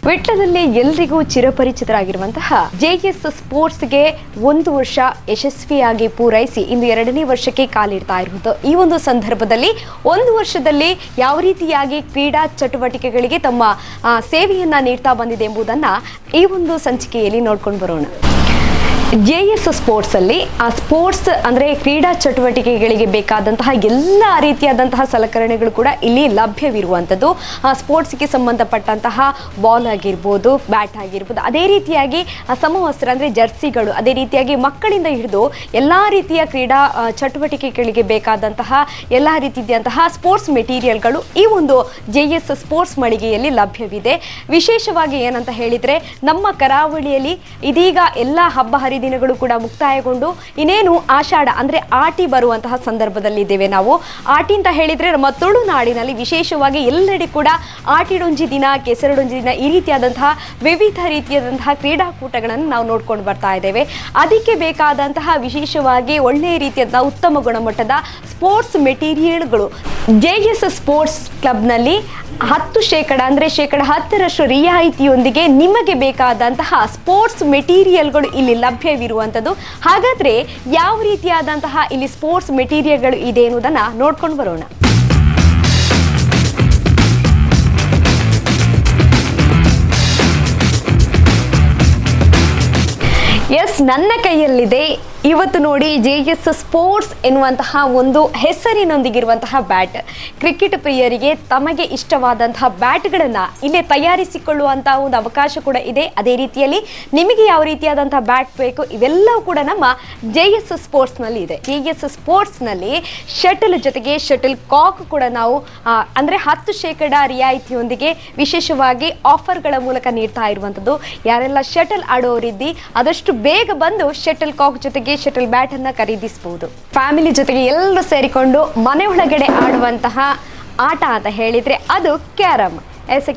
ವಿಟ್ಲದಲ್ಲಿ ಎಲ್ರಿಗೂ ಚಿರಪರಿಚಿತರಾಗಿರುವಂತಹ ಜೆಎಸ್ ಸ್ಪೋರ್ಟ್ಸ್ಗೆ 1 ವರ್ಷ ಯಶಸ್ವಿಯಾಗಿ ಪೂರೈಸಿ ಇಂದು 2ನೇ ವರ್ಷಕ್ಕೆ ಕಾಲಿಡ್ತಾ ಇರುವುದು. ಈ ಒಂದು ಸಂದರ್ಭದಲ್ಲಿ 1 ವರ್ಷದಲ್ಲಿ ಯಾವ ರೀತಿಯಾಗಿ ಕ್ರೀಡಾ ಚಟುವಟಿಕೆಗಳಿಗೆ ತಮ್ಮ ಸೇವೆಯನ್ನ ನೀಡ್ತಾ ಬಂದಿದೆ ಎಂಬುದನ್ನ ಈ ಒಂದು ಸಂಚಿಕೆಯಲ್ಲಿ ನೋಡ್ಕೊಂಡು ಬರೋಣ. ಜೆಎಸ್ ಸ್ಪೋರ್ಟ್ಸ್ ಅಲ್ಲಿ ಸ್ಪೋರ್ಟ್ಸ್ ಅಂದ್ರೆ ಕ್ರೀಡಾ ಚಟುವಟಿಕೆಗಳಿಗೆ ಬೇಕಾದಂತಹ ಎಲ್ಲ ರೀತಿಯಾದಂತಹ ಸಲಕರಣೆಗಳು ಕೂಡ ಇಲ್ಲಿ ಲಭ್ಯವಿರುವಂಥದ್ದು. ಸ್ಪೋರ್ಟ್ಸ್ಗೆ ಸಂಬಂಧಪಟ್ಟಂತಹ ಬಾಲ್ ಆಗಿರ್ಬೋದು, ಬ್ಯಾಟ್ ಆಗಿರ್ಬೋದು, ಅದೇ ರೀತಿಯಾಗಿ ಸಮವಸ್ತ್ರ ಅಂದ್ರೆ ಜರ್ಸಿಗಳು, ಅದೇ ರೀತಿಯಾಗಿ ಮಕ್ಕಳಿಂದ ಹಿಡಿದು ಎಲ್ಲ ರೀತಿಯ ಕ್ರೀಡಾ ಚಟುವಟಿಕೆಗಳಿಗೆ ಬೇಕಾದಂತಹ ಎಲ್ಲ ರೀತಿಯಾದಂತಹ ಸ್ಪೋರ್ಟ್ಸ್ ಮೆಟೀರಿಯಲ್ಗಳು ಈ ಒಂದು ಜೆಎಸ್ ಸ್ಪೋರ್ಟ್ಸ್ ಮಳಿಗೆಯಲ್ಲಿ ಲಭ್ಯವಿದೆ. ವಿಶೇಷವಾಗಿ ಏನಂತ ಹೇಳಿದ್ರೆ ನಮ್ಮ ಕರಾವಳಿಯಲ್ಲಿ ಇದೀಗ ಎಲ್ಲ ಹಬ್ಬ ದಿನಗಳು ಕೂಡ ಮುಕ್ತಾಯಗೊಂಡು ಇನ್ನೇನು ಆಷಾಢ ಅಂದ್ರೆ ಆಟಿ ಬರುವಂತಹ ಸಂದರ್ಭದಲ್ಲಿ ಇದ್ದೇವೆ. ನಾವು ಆಟಿ ಅಂತ ಹೇಳಿದ್ರೆ ನಮ್ಮ ತುಳುನಾಡಿನಲ್ಲಿ ವಿಶೇಷವಾಗಿ ಎಲ್ಲೆಡೆ ಕೂಡ ಆಟಿಡೊಂಜಿ ದಿನ, ಕೆಸರಡೊಂಜಿ ದಿನ ಈ ರೀತಿಯಾದಂತಹ ವಿವಿಧ ರೀತಿಯಾದಂತಹ ಕ್ರೀಡಾಕೂಟಗಳನ್ನು ನಾವು ನೋಡ್ಕೊಂಡು ಬರ್ತಾ ಇದ್ದೇವೆ. ಅದಕ್ಕೆ ಬೇಕಾದಂತಹ ವಿಶೇಷವಾಗಿ ಒಳ್ಳೆಯ ರೀತಿಯಾದ ಉತ್ತಮ ಗುಣಮಟ್ಟದ ಸ್ಪೋರ್ಟ್ಸ್ ಮೆಟೀರಿಯಲ್ಗಳು ಜೆಎಸ್ ಸ್ಪೋರ್ಟ್ಸ್ ಕ್ಲಬ್ನಲ್ಲಿ 10% ಅಂದ್ರೆ 10% ರಿಯಾಯಿತಿಯೊಂದಿಗೆ ನಿಮಗೆ ಬೇಕಾದಂತಹ ಸ್ಪೋರ್ಟ್ಸ್ ಮೆಟೀರಿಯಲ್ಗಳು ಇಲ್ಲಿ ಲಭ್ಯವಿರುವಂಥದ್ದು. ಹಾಗಾದ್ರೆ ಯಾವ ರೀತಿಯಾದಂತಹ ಇಲ್ಲಿ ಸ್ಪೋರ್ಟ್ಸ್ ಮೆಟೀರಿಯಲ್ಗಳು ಇದೆ ಎನ್ನುವುದನ್ನ ನೋಡ್ಕೊಂಡು ಬರೋಣ. ಎಸ್, ನನ್ನ ಕೈಯಲ್ಲಿದೆ ಇವತ್ತು ನೋಡಿ ಜೆಎಸ್ ಸ್ಪೋರ್ಟ್ಸ್ ಎನ್ನುವಂತಹ ಒಂದು ಹೆಸರಿನೊಂದಿಗಿರುವಂತಹ ಬ್ಯಾಟ್. ಕ್ರಿಕೆಟ್ ಪ್ರಿಯರಿಗೆ ತಮಗೆ ಇಷ್ಟವಾದಂತಹ ಬ್ಯಾಟ್ಗಳನ್ನು ಇಲ್ಲೇ ತಯಾರಿಸಿಕೊಳ್ಳುವಂತಹ ಒಂದು ಅವಕಾಶ ಕೂಡ ಇದೆ. ಅದೇ ರೀತಿಯಲ್ಲಿ ನಿಮಗೆ ಯಾವ ರೀತಿಯಾದಂತಹ ಬ್ಯಾಟ್ ಬೇಕು ಇವೆಲ್ಲವೂ ಕೂಡ ನಮ್ಮ ಜೆಎಸ್ ಸ್ಪೋರ್ಟ್ಸ್ನಲ್ಲಿ ಇದೆ. ಜೆಎಸ್ ಸ್ಪೋರ್ಟ್ಸ್ನಲ್ಲಿ ಶಟಲ್ ಜೊತೆಗೆ ಶಟಲ್ ಕಾಕ್ ಕೂಡ ನಾವು ಅಂದರೆ 10% ರಿಯಾಯಿತಿಯೊಂದಿಗೆ ವಿಶೇಷವಾಗಿ ಆಫರ್ಗಳ ಮೂಲಕ ನೀಡ್ತಾ ಇರುವಂಥದ್ದು. ಯಾರೆಲ್ಲ ಶಟಲ್ ಆಡೋರಿದ್ದಿ ಆದಷ್ಟು ಬೇಗ ಬಂದು ಶಟಲ್ ಕಾಕ್ ಜೊತೆಗೆ ಶಟಲ್ ಬ್ಯಾಟ್ ಅನ್ನ ಖರೀದಿಸಬಹುದು. ಫ್ಯಾಮಿಲಿ ಜೊತೆಗೆ ಎಲ್ಲರೂ ಸೇರಿಕೊಂಡು ಮನೆ ಒಳಗಡೆ ಆಡುವಂತಹ ಆಟ ಅಂತ ಹೇಳಿದ್ರೆ ಅದು ಕ್ಯಾರಮ್.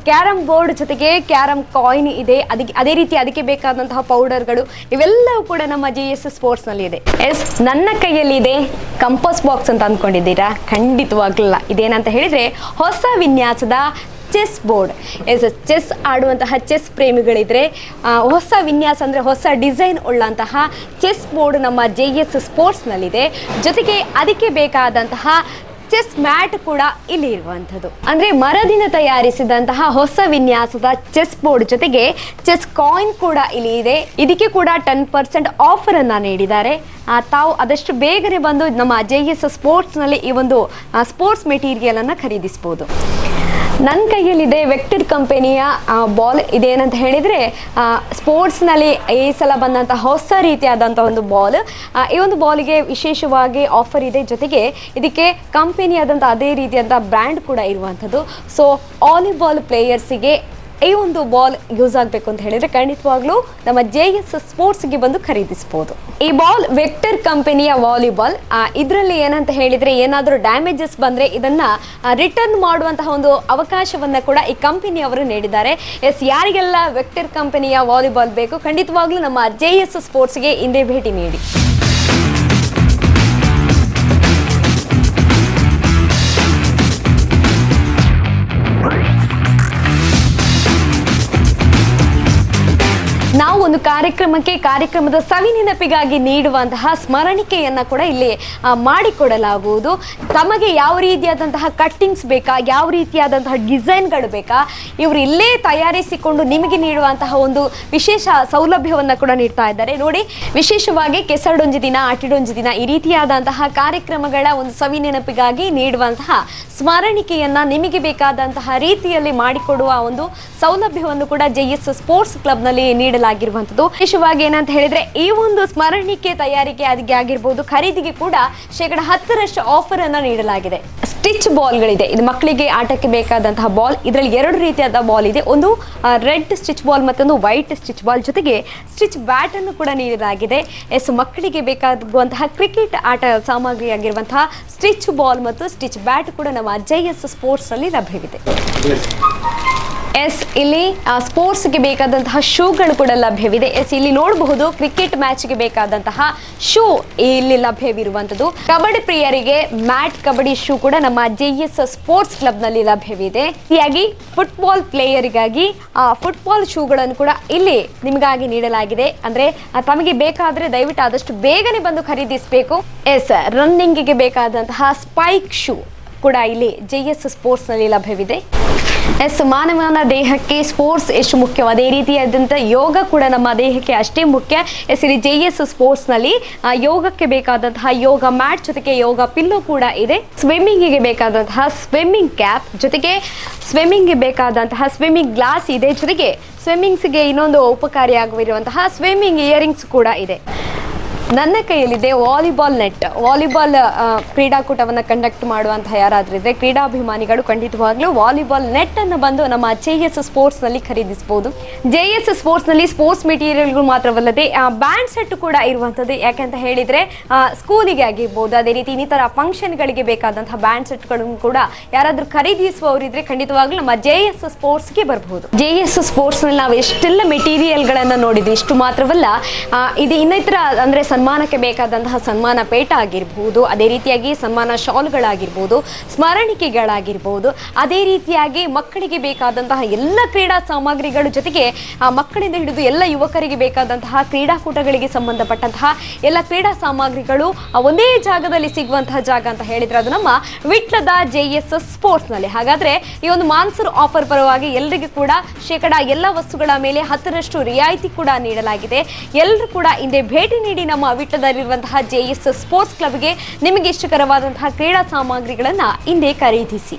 ಕ್ಯಾರಮ್ ಬೋರ್ಡ್ ಜೊತೆಗೆ ಕ್ಯಾರಮ್ ಕಾಯಿನ್ ಇದೆ. ಅದೇ ರೀತಿ ಅದಕ್ಕೆ ಬೇಕಾದಂತಹ ಪೌಡರ್ಗಳು ಇವೆಲ್ಲವೂ ಕೂಡ ನಮ್ಮ ಜೆಎಸ್ ಸ್ಪೋರ್ಟ್ಸ್ ನಲ್ಲಿ ಇದೆ. ನನ್ನ ಕೈಯಲ್ಲಿ ಇದೆ ಕಂಪೋಸ್ ಬಾಕ್ಸ್ ಅಂತ ಅಂದ್ಕೊಂಡಿದ್ದೀರಾ? ಖಂಡಿತವಾಗ್ಲಿಲ್ಲ. ಇದೇನಂತ ಹೇಳಿದ್ರೆ ಹೊಸ ವಿನ್ಯಾಸದ ಚೆಸ್ ಬೋರ್ಡ್. ಚೆಸ್ ಆಡುವಂತಹ ಚೆಸ್ ಪ್ರೇಮಿಗಳಿದ್ರೆ ಹೊಸ ವಿನ್ಯಾಸ ಅಂದರೆ ಹೊಸ ಡಿಸೈನ್ ಉಳ್ಳಂತಹ ಚೆಸ್ ಬೋರ್ಡ್ ನಮ್ಮ ಜೆಎಸ್ ಸ್ಪೋರ್ಟ್ಸ್ನಲ್ಲಿದೆ. ಜೊತೆಗೆ ಅದಕ್ಕೆ ಬೇಕಾದಂತಹ ಚೆಸ್ ಮ್ಯಾಟ್ ಕೂಡ ಇಲ್ಲಿ ಇರುವಂಥದ್ದು. ಅಂದರೆ ಮರದಿಂದ ತಯಾರಿಸಿದಂತಹ ಹೊಸ ವಿನ್ಯಾಸದ ಚೆಸ್ ಬೋರ್ಡ್ ಜೊತೆಗೆ ಚೆಸ್ ಕಾಯಿನ್ ಕೂಡ ಇಲ್ಲಿ ಇದೆ. ಇದಕ್ಕೆ ಕೂಡ 10% ಆಫರ್ ಅನ್ನ ನೀಡಿದ್ದಾರೆ. ತಾವು ಆದಷ್ಟು ಬೇಗನೆ ಬಂದು ನಮ್ಮ ಜೆಎಸ್ ಸ್ಪೋರ್ಟ್ಸ್ನಲ್ಲಿ ಈ ಒಂದು ಸ್ಪೋರ್ಟ್ಸ್ ಮೆಟೀರಿಯಲ್ ಅನ್ನು ಖರೀದಿಸಬಹುದು. ನನ್ನ ಕೈಯಲ್ಲಿದೆ ವೆಕ್ಟರ್ ಕಂಪನಿಯ ಬಾಲ್. ಇದೇನಂತ ಹೇಳಿದರೆ ಸ್ಪೋರ್ಟ್ಸ್ನಲ್ಲಿ ಈ ಸಲ ಬಂದಂಥ ಹೊಸ ರೀತಿಯಾದಂಥ ಒಂದು ಬಾಲ್. ಈ ಒಂದು ಬಾಲಿಗೆ ವಿಶೇಷವಾಗಿ ಆಫರ್ ಇದೆ. ಜೊತೆಗೆ ಇದಕ್ಕೆ ಕಂಪನಿಯಾದಂಥ ಅದೇ ರೀತಿಯಾದಂಥ ಬ್ರ್ಯಾಂಡ್ ಕೂಡ ಇರುವಂಥದ್ದು. ಸೊ ವಾಲಿಬಾಲ್ ಪ್ಲೇಯರ್ಸಿಗೆ ಈ ಒಂದು ಬಾಲ್ ಯೂಸ್ ಆಗಬೇಕು ಅಂತ ಹೇಳಿದರೆ ಖಂಡಿತವಾಗ್ಲೂ ನಮ್ಮ ಜೆಎಸ್ ಸ್ಪೋರ್ಟ್ಸ್ಗೆ ಬಂದು ಖರೀದಿಸ್ಬೋದು. ಈ ಬಾಲ್ ವೆಕ್ಟರ್ ಕಂಪನಿಯ ವಾಲಿಬಾಲ್. ಇದರಲ್ಲಿ ಏನಂತ ಹೇಳಿದರೆ ಏನಾದರೂ ಡ್ಯಾಮೇಜಸ್ ಬಂದರೆ ಇದನ್ನು ರಿಟರ್ನ್ ಮಾಡುವಂತಹ ಒಂದು ಅವಕಾಶವನ್ನು ಕೂಡ ಈ ಕಂಪನಿಯವರು ನೀಡಿದ್ದಾರೆ. ಯಾರಿಗೆಲ್ಲ ವೆಕ್ಟರ್ ಕಂಪನಿಯ ವಾಲಿಬಾಲ್ ಬೇಕು ಖಂಡಿತವಾಗ್ಲೂ ನಮ್ಮ ಜೆಎಸ್ ಸ್ಪೋರ್ಟ್ಸ್ಗೆ ಹಿಂದೆ ಭೇಟಿ ನೀಡಿ. ನಾವು ಒಂದು ಕಾರ್ಯಕ್ರಮದ ಸವಿ ನೆನಪಿಗಾಗಿ ನೀಡುವಂತಹ ಸ್ಮರಣಿಕೆಯನ್ನು ಕೂಡ ಇಲ್ಲಿ ಮಾಡಿಕೊಡಲಾಗುವುದು. ತಮಗೆ ಯಾವ ರೀತಿಯಾದಂತಹ ಕಟ್ಟಿಂಗ್ಸ್ ಬೇಕಾ, ಯಾವ ರೀತಿಯಾದಂತಹ ಡಿಸೈನ್ಗಳು ಬೇಕಾ, ಇವರು ಇಲ್ಲೇ ತಯಾರಿಸಿಕೊಂಡು ನಿಮಗೆ ನೀಡುವಂತಹ ಒಂದು ವಿಶೇಷ ಸೌಲಭ್ಯವನ್ನು ಕೂಡ ನೀಡ್ತಾ ಇದ್ದಾರೆ. ನೋಡಿ, ವಿಶೇಷವಾಗಿ ಕೆಸರಡೊಂಜಿ ದಿನ, ಆಟಿಡೊಂಜಿ ದಿನ ಈ ರೀತಿಯಾದಂತಹ ಕಾರ್ಯಕ್ರಮಗಳ ಒಂದು ಸವಿ ನೆನಪಿಗಾಗಿ ನೀಡುವಂತಹ ಸ್ಮರಣಿಕೆಯನ್ನು ನಿಮಗೆ ಬೇಕಾದಂತಹ ರೀತಿಯಲ್ಲಿ ಮಾಡಿಕೊಡುವ ಒಂದು ಸೌಲಭ್ಯವನ್ನು ಕೂಡ ಜೆಎಸ್ ಸ್ಪೋರ್ಟ್ಸ್ ಕ್ಲಬ್ನಲ್ಲಿ ನೀಡಲಾಗಿರುವಂಥದ್ದು. ವಿಶೇಷವಾಗಿ ಏನಂತ ಹೇಳಿದ್ರೆ ಈ ಒಂದು ಸ್ಮರಣಿಕೆ ತಯಾರಿಕೆ ಅದಕ್ಕೆ ಆಗಿರ್ಬೋದು, ಖರೀದಿಗೆ ಕೂಡ 10% ಆಫರ್ ಅನ್ನು ನೀಡಲಾಗಿದೆ. ಸ್ಟಿಚ್ ಬಾಲ್ಗಳಿದೆ. ಇದು ಮಕ್ಕಳಿಗೆ ಆಟಕ್ಕೆ ಬೇಕಾದಂತಹ ಬಾಲ್. ಇದರಲ್ಲಿ 2 ರೀತಿಯಾದ ಬಾಲ್ ಇದೆ. ಒಂದು ರೆಡ್ ಸ್ಟಿಚ್ ಬಾಲ್ ಮತ್ತೊಂದು ವೈಟ್ ಸ್ಟಿಚ್ ಬಾಲ್. ಜೊತೆಗೆ ಸ್ಟಿಚ್ ಬ್ಯಾಟ್ ಅನ್ನು ಕೂಡ ನೀಡಲಾಗಿದೆ. ಮಕ್ಕಳಿಗೆ ಬೇಕಾಗುವಂತಹ ಕ್ರಿಕೆಟ್ ಆಟ ಸಾಮಗ್ರಿಯಾಗಿರುವಂತಹ ಸ್ಟಿಚ್ ಬಾಲ್ ಮತ್ತು ಸ್ಟಿಚ್ ಬ್ಯಾಟ್ ಕೂಡ ನಮ್ಮ ಜೆಎಸ್ ಸ್ಪೋರ್ಟ್ಸ್ ಅಲ್ಲಿ ಲಭ್ಯವಿದೆ. ಎಸ್ ಇಲ್ಲಿ ಸ್ಪೋರ್ಟ್ಸ್ಗೆ ಬೇಕಾದಂತಹ ಶೂಗಳು ಕೂಡ ಲಭ್ಯವಿದೆ. ಎಸ್ ಇಲ್ಲಿ ನೋಡಬಹುದು ಕ್ರಿಕೆಟ್ ಮ್ಯಾಚ್ಗೆ ಬೇಕಾದಂತಹ ಶೂ ಇಲ್ಲಿ ಲಭ್ಯವಿರುವಂಥದ್ದು. ಕಬಡ್ಡಿ ಪ್ರಿಯರಿಗೆ ಮ್ಯಾಟ್ ಕಬಡ್ಡಿ ಶೂ ಕೂಡ ನಮ್ಮ JS ಸ್ಪೋರ್ಟ್ಸ್ ಕ್ಲಬ್ನಲ್ಲಿ ಲಭ್ಯವಿದೆ. ಹೀಗಾಗಿ ಫುಟ್ಬಾಲ್ ಪ್ಲೇಯರಿಗಾಗಿ ಫುಟ್ಬಾಲ್ ಶೂಗಳನ್ನು ಕೂಡ ಇಲ್ಲಿ ನಿಮಗಾಗಿ ನೀಡಲಾಗಿದೆ. ಅಂದ್ರೆ ತಮಗೆ ಬೇಕಾದ್ರೆ ದಯವಿಟ್ಟು ಆದಷ್ಟು ಬೇಗನೆ ಬಂದು ಖರೀದಿಸಬೇಕು. ಎಸ್ ರನ್ನಿಂಗಿಗೆ ಬೇಕಾದಂತಹ ಸ್ಪೈಕ್ ಶೂ ಕೂಡ ಇಲ್ಲಿ JS ಸ್ಪೋರ್ಟ್ಸ್ನಲ್ಲಿ ಲಭ್ಯವಿದೆ. ಎಸ್ ಮಾನವನ ದೇಹಕ್ಕೆ ಸ್ಪೋರ್ಟ್ಸ್ ಎಷ್ಟು ಮುಖ್ಯ ಅದೇ ರೀತಿಯಾದಂಥ ಯೋಗ ಕೂಡ ನಮ್ಮ ದೇಹಕ್ಕೆ ಅಷ್ಟೇ ಮುಖ್ಯ. ಎಸ್ ಇಲ್ಲಿ JS ಸ್ಪೋರ್ಟ್ಸ್ನಲ್ಲಿ ಯೋಗಕ್ಕೆ ಬೇಕಾದಂತಹ ಯೋಗ ಮ್ಯಾಟ್ ಜೊತೆಗೆ ಯೋಗ ಪಿಲ್ಲೋ ಕೂಡ ಇದೆ. ಸ್ವಿಮ್ಮಿಂಗಿಗೆ ಬೇಕಾದಂತಹ ಸ್ವಿಮ್ಮಿಂಗ್ ಕ್ಯಾಪ್ ಜೊತೆಗೆ ಸ್ವಿಮ್ಮಿಂಗ್ಗೆ ಬೇಕಾದಂತಹ ಸ್ವಿಮ್ಮಿಂಗ್ ಗ್ಲಾಸ್ ಇದೆ. ಜೊತೆಗೆ ಸ್ವಿಮ್ಮಿಂಗ್ಸ್ಗೆ ಇನ್ನೊಂದು ಉಪಕಾರಿಯಾಗಿರುವಂತಹ ಸ್ವಿಮ್ಮಿಂಗ್ ಇಯರಿಂಗ್ಸ್ ಕೂಡ ಇದೆ. ನನ್ನ ಕೈಯಲ್ಲಿದೆ ವಾಲಿಬಾಲ್ ನೆಟ್. ವಾಲಿಬಾಲ್ ಕ್ರೀಡಾಕೂಟವನ್ನು ಕಂಡಕ್ಟ್ ಮಾಡುವಂತಹ ಯಾರಾದರೂ ಇದ್ದರೆ ಕ್ರೀಡಾಭಿಮಾನಿಗಳು ಖಂಡಿತವಾಗ್ಲೂ ವಾಲಿಬಾಲ್ ನೆಟ್ ಅನ್ನು ಬಂದು ನಮ್ಮ JS ಸ್ಪೋರ್ಟ್ಸ್ನಲ್ಲಿ ಖರೀದಿಸಬಹುದು. JS ಸ್ಪೋರ್ಟ್ಸ್ನಲ್ಲಿ ಸ್ಪೋರ್ಟ್ಸ್ ಮೆಟೀರಿಯಲ್ಗಳು ಮಾತ್ರವಲ್ಲದೆ ಬ್ಯಾಂಡ್ ಸೆಟ್ ಕೂಡ ಇರುವಂಥದ್ದು. ಯಾಕೆಂತ ಹೇಳಿದರೆ ಸ್ಕೂಲಿಗೆ ಆಗಿರ್ಬೋದು, ಅದೇ ರೀತಿ ಇನ್ನಿತರ ಫಂಕ್ಷನ್ಗಳಿಗೆ ಬೇಕಾದಂತಹ ಬ್ಯಾಂಡ್ ಸೆಟ್ಗಳನ್ನು ಕೂಡ ಯಾರಾದರೂ ಖರೀದಿಸುವವರಿದ್ರೆ ಖಂಡಿತವಾಗ್ಲೂ ನಮ್ಮ JS ಸ್ಪೋರ್ಟ್ಸ್ಗೆ ಬರಬಹುದು. JS ಸ್ಪೋರ್ಟ್ಸ್ನಲ್ಲಿ ನಾವು ಎಷ್ಟೆಲ್ಲ ಮೆಟೀರಿಯಲ್ಗಳನ್ನು ನೋಡಿದ್ವಿ. ಇಷ್ಟು ಮಾತ್ರವಲ್ಲ, ಇದು ಇನ್ನಿತರ ಅಂದರೆ ಸನ್ಮಾನಕ್ಕೆ ಬೇಕಾದಂತಹ ಸನ್ಮಾನ ಪೇಟ ಆಗಿರ್ಬೋದು, ಅದೇ ರೀತಿಯಾಗಿ ಸನ್ಮಾನ ಶಾಲ್ಗಳಾಗಿರ್ಬೋದು, ಸ್ಮರಣಿಕೆಗಳಾಗಿರ್ಬೋದು, ಅದೇ ರೀತಿಯಾಗಿ ಮಕ್ಕಳಿಗೆ ಬೇಕಾದಂತಹ ಎಲ್ಲ ಕ್ರೀಡಾ ಸಾಮಗ್ರಿಗಳು ಜೊತೆಗೆ ಮಕ್ಕಳಿಂದ ಹಿಡಿದು ಎಲ್ಲ ಯುವಕರಿಗೆ ಬೇಕಾದಂತಹ ಕ್ರೀಡಾಕೂಟಗಳಿಗೆ ಸಂಬಂಧಪಟ್ಟಂತಹ ಎಲ್ಲ ಕ್ರೀಡಾ ಸಾಮಗ್ರಿಗಳು ಒಂದೇ ಜಾಗದಲ್ಲಿ ಸಿಗುವಂತಹ ಜಾಗ ಅಂತ ಹೇಳಿದ್ರೆ ಅದು ನಮ್ಮ ವಿಟ್ಲದ JS ಸ್ಪೋರ್ಟ್ಸ್ನಲ್ಲಿ. ಹಾಗಾದ್ರೆ ಈ ಒಂದು ಮಾನ್ಸೂನ್ ಆಫರ್ ಪರವಾಗಿ ಎಲ್ಲರಿಗೂ ಕೂಡ ಎಲ್ಲ ವಸ್ತುಗಳ ಮೇಲೆ 10% ರಿಯಾಯಿತಿ ಕೂಡ ನೀಡಲಾಗಿದೆ. ಎಲ್ಲರೂ ಕೂಡ ಹಿಂದೆ ಭೇಟಿ ನೀಡಿ ನಮ್ಮ ವಿಟ್ಲದಲ್ಲಿರುವಂತಹ JS ಸ್ಪೋರ್ಟ್ಸ್ ಕ್ಲಬ್ಗೆ ನಿಮಗೆ ಇಷ್ಟಕರವಾದಂತಹ ಕ್ರೀಡಾ ಸಾಮಗ್ರಿಗಳನ್ನು ಹಿಂದೆ ಖರೀದಿಸಿ.